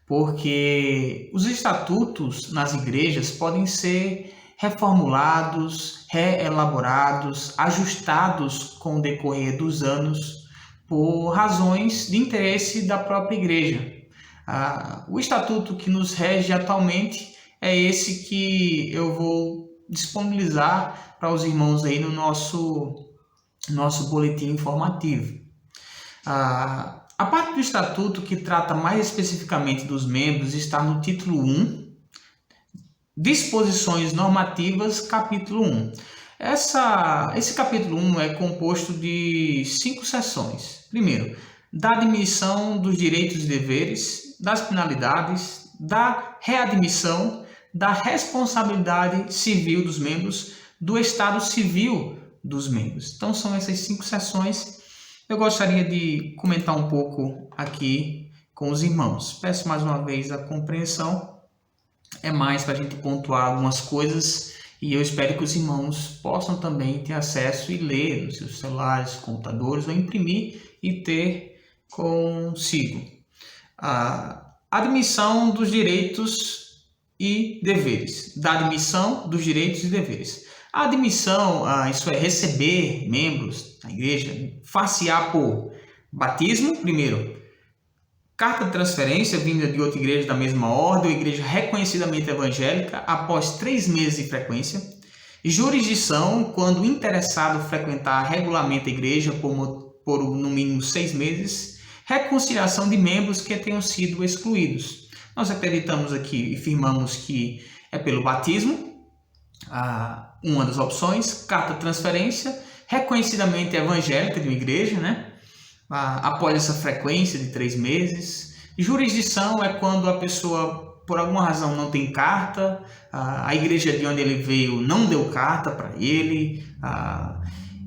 porque os estatutos nas igrejas podem ser reformulados, reelaborados, ajustados com o decorrer dos anos por razões de interesse da própria igreja. O estatuto que nos rege atualmente é esse que eu vou disponibilizar para os irmãos aí no nosso boletim informativo. A parte do estatuto que trata mais especificamente dos membros está no título 1, Disposições Normativas, capítulo 1. Esse capítulo 1 é composto de 5 seções. Primeiro, da admissão dos direitos e deveres, das penalidades, da readmissão, da responsabilidade civil dos membros, do estado civil dos membros. Então são essas 5 seções. Eu gostaria de comentar um pouco aqui com os irmãos. Peço mais uma vez a compreensão. É mais para a gente pontuar algumas coisas e eu espero que os irmãos possam também ter acesso e ler nos seus celulares, computadores ou imprimir e ter consigo. A admissão dos direitos e deveres. Da admissão dos direitos e deveres. A admissão, isso é receber membros da igreja, far-se-á por batismo, primeiro, carta de transferência vinda de outra igreja da mesma ordem ou igreja reconhecidamente evangélica após 3 meses de frequência. Jurisdição, quando o interessado frequentar regularmente a igreja por no mínimo 6 meses. Reconciliação de membros que tenham sido excluídos. Nós acreditamos aqui e afirmamos que é pelo batismo, uma das opções. Carta de transferência, reconhecidamente evangélica de uma igreja, né? Após essa frequência de 3 meses. Jurisdição é quando a pessoa, por alguma razão, não tem carta, a igreja de onde ele veio não deu carta para ele,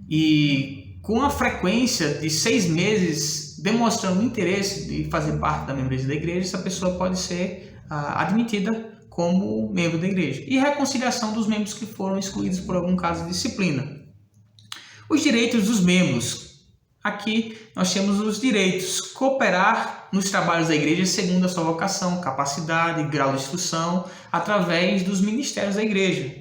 e com a frequência de 6 meses, demonstrando interesse de fazer parte da membresia da igreja, essa pessoa pode ser admitida como membro da igreja. E reconciliação dos membros que foram excluídos por algum caso de disciplina. Os direitos dos membros. Aqui nós temos os direitos: cooperar nos trabalhos da igreja segundo a sua vocação, capacidade, grau de instrução, através dos ministérios da igreja.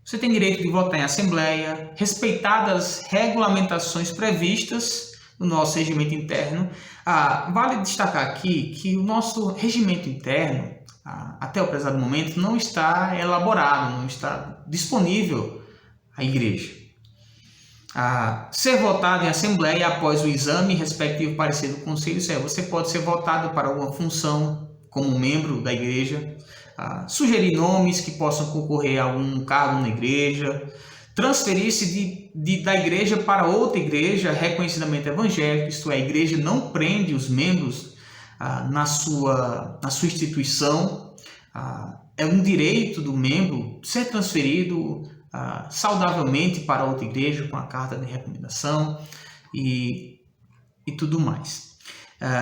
Você tem direito de votar em assembleia, respeitadas regulamentações previstas no nosso regimento interno. Vale destacar aqui que o nosso regimento interno, até o presente momento, não está elaborado, não está disponível à igreja. Ser votado em assembleia após o exame respectivo parecer do conselho, você pode ser votado para alguma função como membro da igreja, sugerir nomes que possam concorrer a algum cargo na igreja, transferir-se da igreja para outra igreja reconhecidamente evangélica, isto é, a igreja não prende os membros na sua instituição, é um direito do membro ser transferido saudavelmente para outra igreja com a carta de recomendação e tudo mais.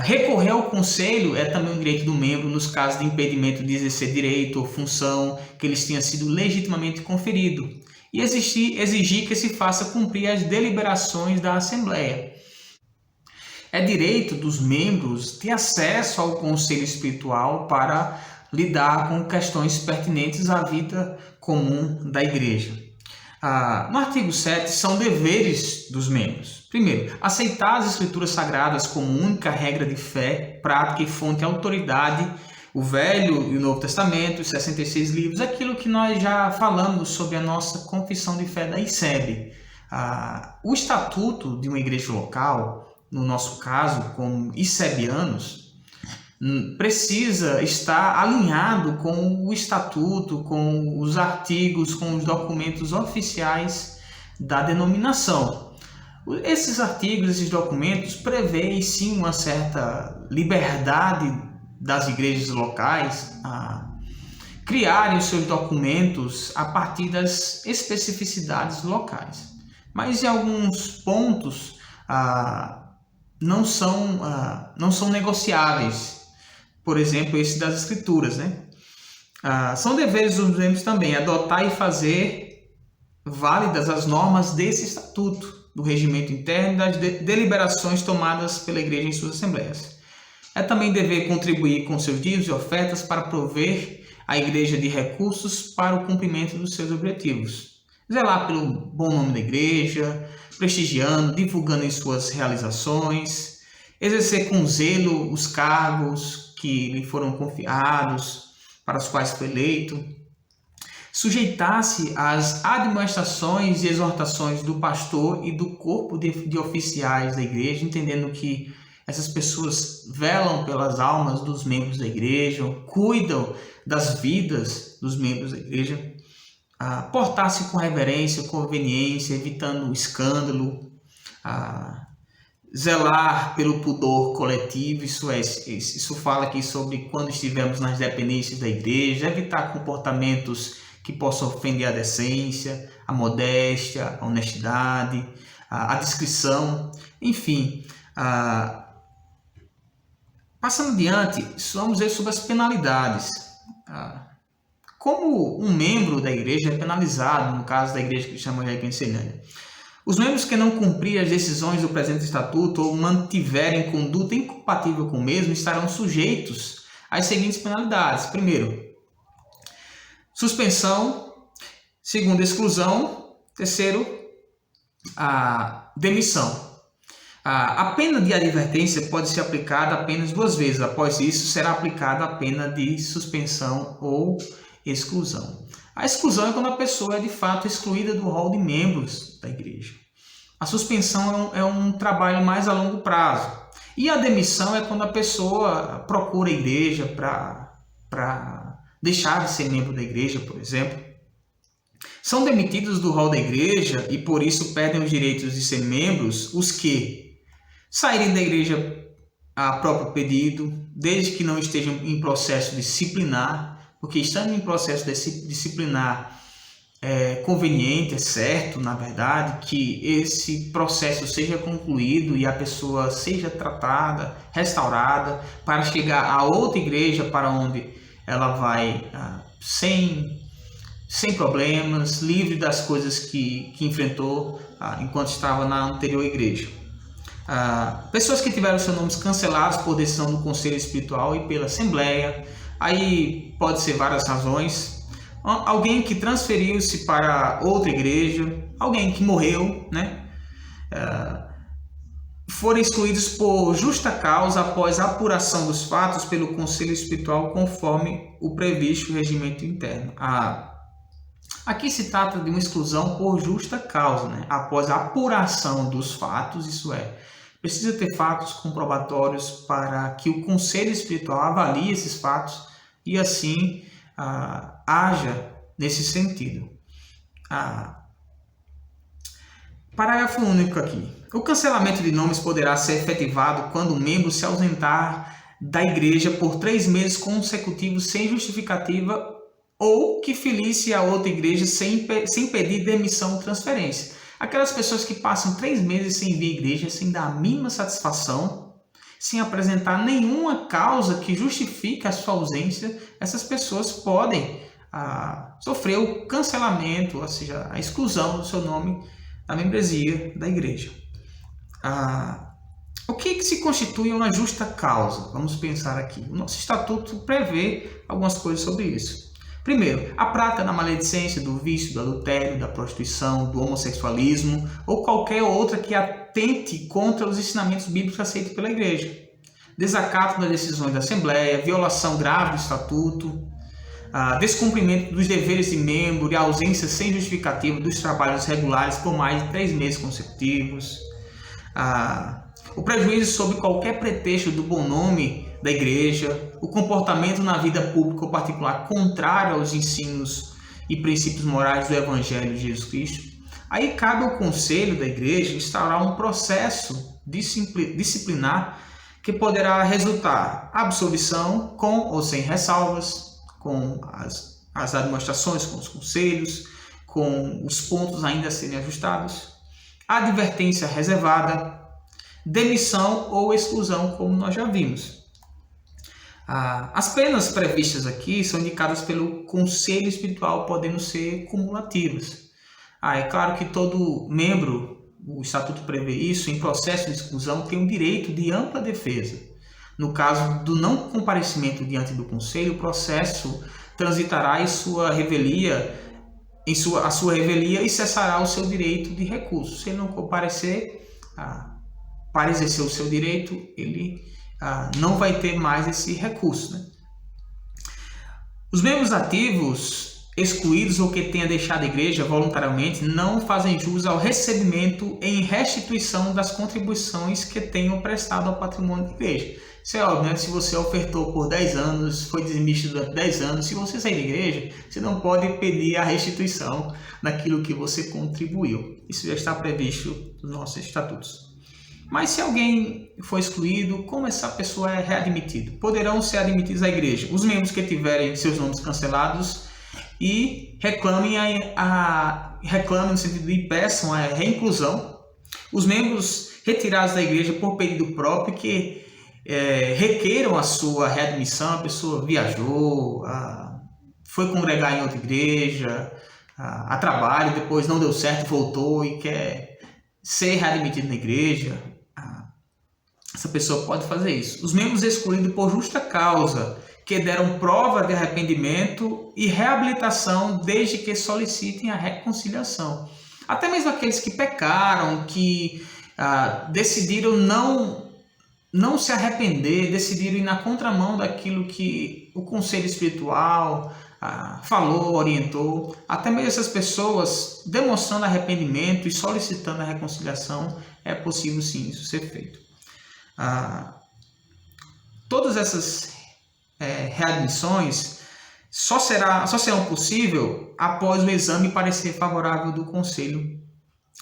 Recorrer ao conselho é também um direito do membro nos casos de impedimento de exercer direito ou função que lhes tenha sido legitimamente conferido e exigir que se faça cumprir as deliberações da Assembleia. É direito dos membros ter acesso ao conselho espiritual para lidar com questões pertinentes à vida comum da igreja. No artigo 7, são deveres dos membros. Primeiro, aceitar as escrituras sagradas como única regra de fé, prática e fonte de autoridade, o Velho e o Novo Testamento, os 66 livros, aquilo que nós já falamos sobre a nossa confissão de fé da ICEB. O estatuto de uma igreja local, no nosso caso, como ICEBianos, precisa estar alinhado com o estatuto, com os artigos, com os documentos oficiais da denominação. Esses artigos, esses documentos prevêem sim uma certa liberdade das igrejas locais a criarem os seus documentos a partir das especificidades locais. mas em alguns pontos não são negociáveis. Por exemplo, esse das Escrituras, né? São deveres dos membros também adotar e fazer válidas as normas desse estatuto, do regimento interno e das deliberações tomadas pela igreja em suas assembleias. É também dever contribuir com seus dízimos e ofertas para prover a igreja de recursos para o cumprimento dos seus objetivos. Zelar pelo bom nome da igreja, prestigiando, divulgando em suas realizações, exercer com zelo os cargos que lhe foram confiados, para os quais foi eleito, sujeitar-se às admoestações e exortações do pastor e do corpo de oficiais da igreja, entendendo que essas pessoas velam pelas almas dos membros da igreja, cuidam das vidas dos membros da igreja, portar-se com reverência, conveniência, evitando o escândalo, zelar pelo pudor coletivo, isso fala aqui sobre quando estivermos nas dependências da igreja, evitar comportamentos que possam ofender a decência, a modéstia, a honestidade, a discrição, enfim. Passando adiante, vamos ver sobre as penalidades. Como um membro da igreja é penalizado, no caso da Igreja Cristã Evangélica em Ceilândia? Os membros que não cumprirem as decisões do presente estatuto ou mantiverem conduta incompatível com o mesmo estarão sujeitos às seguintes penalidades. Primeiro, suspensão. Segundo, exclusão. Terceiro, demissão. A pena de advertência pode ser aplicada apenas 2 vezes. Após isso, será aplicada a pena de suspensão ou exclusão. A exclusão é quando a pessoa é de fato excluída do rol de membros da igreja. A suspensão é um trabalho mais a longo prazo. E a demissão é quando a pessoa procura a igreja para deixar de ser membro da igreja, por exemplo. São demitidos do rol da igreja e por isso perdem os direitos de ser membros os que saírem da igreja a próprio pedido, desde que não estejam em processo disciplinar, porque estando em processo disciplinar é conveniente, é certo, na verdade, que esse processo seja concluído e a pessoa seja tratada, restaurada, para chegar a outra igreja para onde ela vai sem problemas, livre das coisas que enfrentou enquanto estava na anterior igreja. Pessoas que tiveram seus nomes cancelados por decisão do Conselho Espiritual e pela Assembleia, aí pode ser várias razões. Alguém que transferiu-se para outra igreja, alguém que morreu, né? Foram excluídos por justa causa após a apuração dos fatos pelo Conselho Espiritual conforme o previsto regimento interno. Aqui se trata de uma exclusão por justa causa, né? Após a apuração dos fatos, isso é, precisa ter fatos comprobatórios para que o Conselho Espiritual avalie esses fatos e assim haja nesse sentido. Parágrafo único aqui. O cancelamento de nomes poderá ser efetivado quando o membro se ausentar da igreja por 3 meses consecutivos sem justificativa ou que filie-se a outra igreja sem pedir demissão ou transferência. Aquelas pessoas que passam 3 meses sem vir à igreja, sem dar a mínima satisfação, sem apresentar nenhuma causa que justifique a sua ausência, essas pessoas podem sofrer o cancelamento, ou seja, a exclusão do seu nome da membresia da igreja. O que se constitui uma justa causa? Vamos pensar aqui. O nosso estatuto prevê algumas coisas sobre isso. Primeiro, a prática da maledicência, do vício, do adultério, da prostituição, do homossexualismo ou qualquer outra que atente contra os ensinamentos bíblicos aceitos pela igreja. Desacato das decisões da Assembleia, violação grave do estatuto, descumprimento dos deveres de membro e ausência sem justificativa dos trabalhos regulares por mais de 3 meses consecutivos. O prejuízo sobre qualquer pretexto do bom nome da igreja, o comportamento na vida pública ou particular contrário aos ensinos e princípios morais do Evangelho de Jesus Cristo. Aí cabe ao conselho da igreja instaurar um processo disciplinar que poderá resultar absolvição com ou sem ressalvas, com as admoestações, com os conselhos, com os pontos ainda a serem ajustados. advertência reservada, demissão ou exclusão, como nós já vimos. As penas previstas aqui são indicadas pelo conselho espiritual, podendo ser cumulativas. É claro que todo membro, o estatuto prevê isso, em processo de exclusão tem o direito de ampla defesa. No caso do não comparecimento diante do conselho, o processo transitará em sua revelia, a sua revelia, e cessará o seu direito de recurso. Se ele não comparecer para exercer o seu direito, ele não vai ter mais esse recurso, né? Os membros ativos excluídos ou que tenha deixado a igreja voluntariamente não fazem jus ao recebimento em restituição das contribuições que tenham prestado ao patrimônio da igreja. Isso é óbvio, né? Se você ofertou por 10 anos, foi dizimido durante 10 anos, se você sair da igreja, você não pode pedir a restituição daquilo que você contribuiu. Isso já está previsto nos nossos estatutos. Mas se alguém for excluído, como essa pessoa é readmitida? Poderão ser admitidos à igreja os membros que tiverem seus nomes cancelados e reclamem no sentido de peçam a reinclusão. Os membros retirados da igreja por pedido próprio que requeram a sua readmissão. A pessoa viajou, foi congregar em outra igreja, a trabalho, depois não deu certo, voltou e quer ser readmitido na igreja. Essa pessoa pode fazer isso. Os membros excluídos por justa causa, que deram prova de arrependimento e reabilitação desde que solicitem a reconciliação. Até mesmo aqueles que pecaram, que decidiram não se arrepender, decidiram ir na contramão daquilo que o conselho espiritual falou, orientou. Até mesmo essas pessoas demonstrando arrependimento e solicitando a reconciliação, é possível sim isso ser feito. Todas essas readmissões só serão possíveis após o exame e parecer favorável do conselho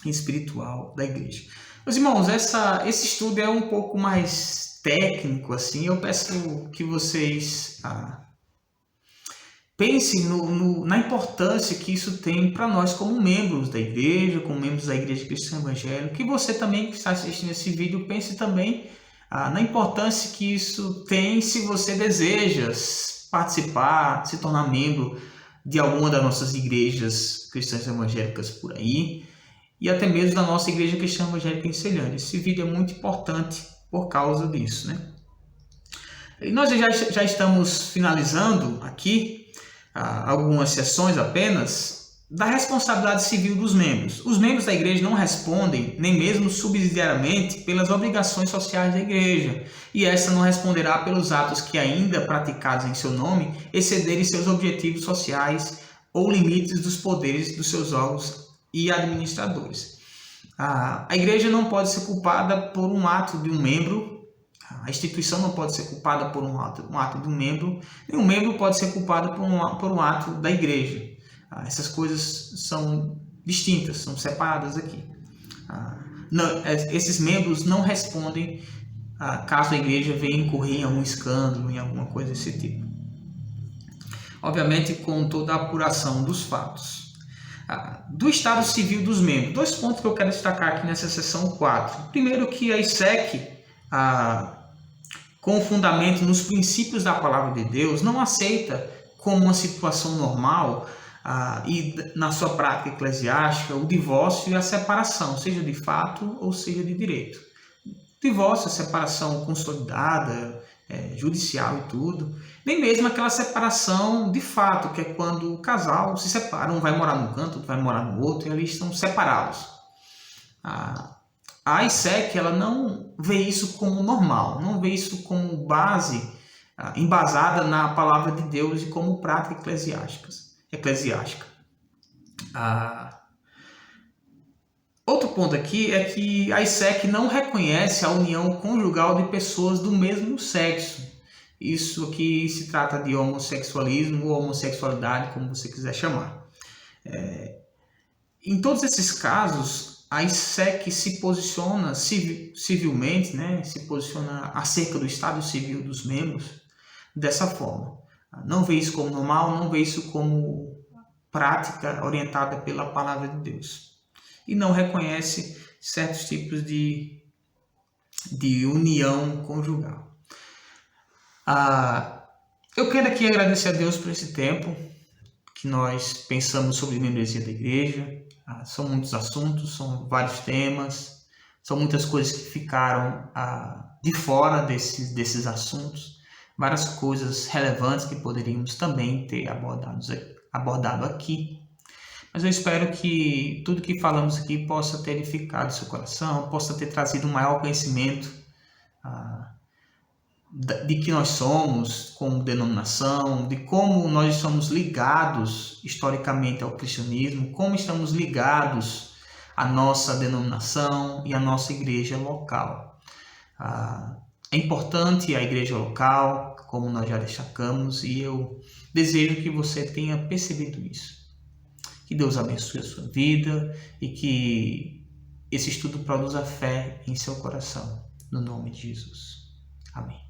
espiritual da igreja. Meus irmãos, esse estudo é um pouco mais técnico, assim. Eu peço que vocês pensem na importância que isso tem para nós como membros da igreja, como membros da Igreja Cristã Evangélica. Que você também que está assistindo esse vídeo pense também na importância que isso tem se você deseja participar, se tornar membro de alguma das nossas igrejas cristãs evangélicas por aí, e até mesmo da nossa Igreja Cristã Evangélica em Ceilândia. Esse vídeo é muito importante por causa disso, né? E nós já estamos finalizando aqui algumas sessões apenas da responsabilidade civil dos membros. Os membros da igreja não respondem, nem mesmo subsidiariamente, pelas obrigações sociais da igreja, e essa não responderá pelos atos que, ainda praticados em seu nome, excederem seus objetivos sociais ou limites dos poderes dos seus órgãos e administradores. A igreja não pode ser culpada por um ato de um membro, a instituição não pode ser culpada por um ato de um membro, nem um membro pode ser culpado por um ato da igreja. Essas coisas são distintas, são separadas aqui. Esses membros não respondem caso a igreja venha incorrer em algum escândalo, em alguma coisa desse tipo. Obviamente, com toda a apuração dos fatos. Do estado civil dos membros. 2 pontos que eu quero destacar aqui nessa seção 4. Primeiro, que a ISEC, com fundamento nos princípios da palavra de Deus, não aceita como uma situação normal e na sua prática eclesiástica o divórcio e a separação, seja de fato ou seja de direito. Divórcio, a separação consolidada, judicial e tudo, nem mesmo aquela separação de fato, que é quando o casal se separa, um vai morar num canto, outro vai morar no outro, e ali estão separados. A ISEC, ela não vê isso como normal, não vê isso como base embasada na palavra de Deus e como prática eclesiástica. Outro ponto aqui é que a ISEC não reconhece a união conjugal de pessoas do mesmo sexo. Isso aqui se trata de homossexualismo ou homossexualidade, como você quiser chamar. Em todos esses casos, a ISEC se posiciona civilmente, né? Se posiciona acerca do estado civil dos membros dessa forma. Não vê isso como normal, não vê isso como prática orientada pela palavra de Deus. E não reconhece certos tipos de união conjugal. Eu quero aqui agradecer a Deus por esse tempo que nós pensamos sobre membresia da igreja. São muitos assuntos, são vários temas, são muitas coisas que ficaram de fora desses assuntos, várias coisas relevantes que poderíamos também ter abordado aqui. Mas eu espero que tudo que falamos aqui possa ter edificado seu coração, possa ter trazido um maior conhecimento de que nós somos como denominação, de como nós somos ligados historicamente ao cristianismo, como estamos ligados à nossa denominação e à nossa igreja local. É importante a igreja local, como nós já destacamos, e eu desejo que você tenha percebido isso. Que Deus abençoe a sua vida e que esse estudo produza fé em seu coração. No nome de Jesus. Amém.